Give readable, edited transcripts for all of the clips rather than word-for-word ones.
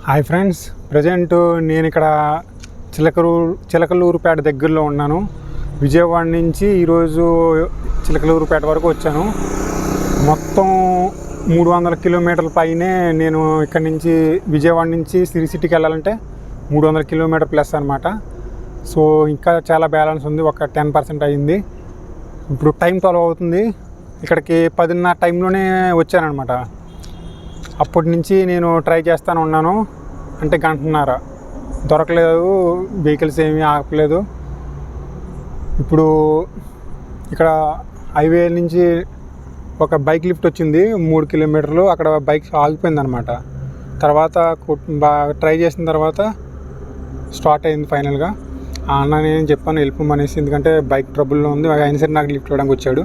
Hi friends, present నేను ఇక్కడ చిలకలూరుపేట దగ్గరలో ఉన్నాను. విజయవాడ నుంచి ఈరోజు చిలకలూరుపేట వరకు వచ్చాను. మొత్తం 300 కిలోమీటర్ల పైనే. నేను ఇక్కడ నుంచి విజయవాడ నుంచి సిరి సిటీకి వెళ్ళాలంటే 300 కిలోమీటర్ ప్లస్ అనమాట. సో ఇంకా చాలా బ్యాలెన్స్ ఉంది, ఒక 10% అయింది. ఇప్పుడు టైం 12 అవుతుంది. ఇక్కడికి 10:30 టైంలోనే వచ్చానమాట. అప్పటి నుంచి నేను ట్రై చేస్తూనే ఉన్నాను, అంటే గంటన్నర దొరకలేదు, వెహికల్స్ ఏమీ ఆగలేదు. ఇప్పుడు ఇక్కడ హైవే నుంచి ఒక బైక్ లిఫ్ట్ వచ్చింది 3 కిలోమీటర్లు. అక్కడ బైక్ ఆగిపోయింది అనమాట. తర్వాత ట్రై చేసిన తర్వాత స్టార్ట్ అయింది ఫైనల్గా. ఆ అన్న నేను చెప్పాను వెళ్ళిపోమనేసి, ఎందుకంటే బైక్ ట్రబుల్లో ఉంది. అయినా సరే నాకు లిఫ్ట్ ఇవ్వడానికి వచ్చాడు.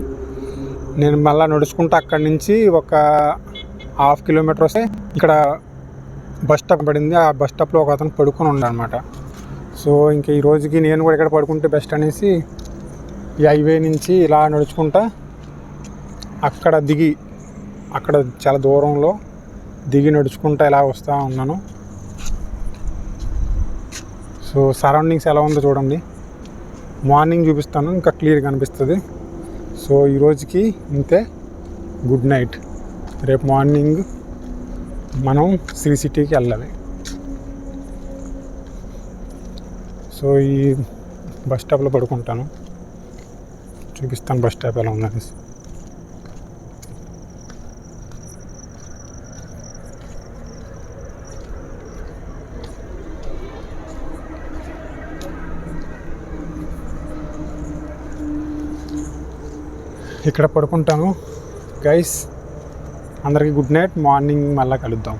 నేను మళ్ళీ నడుచుకుంటూ అక్కడి నుంచి ఒక 1/2 కిలోమీటర్ వస్తే ఇక్కడ బస్ స్టాప్ పడింది. ఆ బస్ స్టాప్లో ఒక అతను పడుకొని ఉన్నాడనమాట. సో ఇంకా ఈ రోజుకి నేను కూడా ఇక్కడ పడుకుంటే బెస్ట్ అనేసి ఈ హైవే నుంచి ఇలా నడుచుకుంటా అక్కడ దిగి, అక్కడ చాలా దూరంలో దిగి నడుచుకుంటా ఇలా వస్తూ ఉన్నాను. సో సరౌండింగ్స్ ఎలా ఉందో చూడండి. మార్నింగ్ చూపిస్తాను, ఇంకా క్లియర్గా కనిపిస్తుంది. సో ఈ రోజుకి ఇంతే, గుడ్ నైట్. రేపు మార్నింగ్ మనం సిరి సిటీకి వెళ్ళాలి. సో ఈ బస్ స్టాప్లో పడుకుంటాను, చూపిస్తాను బస్ స్టాప్ ఎలా ఉందని. ఇక్కడ పడుకుంటాను గైస్. అందరికీ గుడ్ నైట్. మార్నింగ్ మళ్ళీ కలుద్దాం.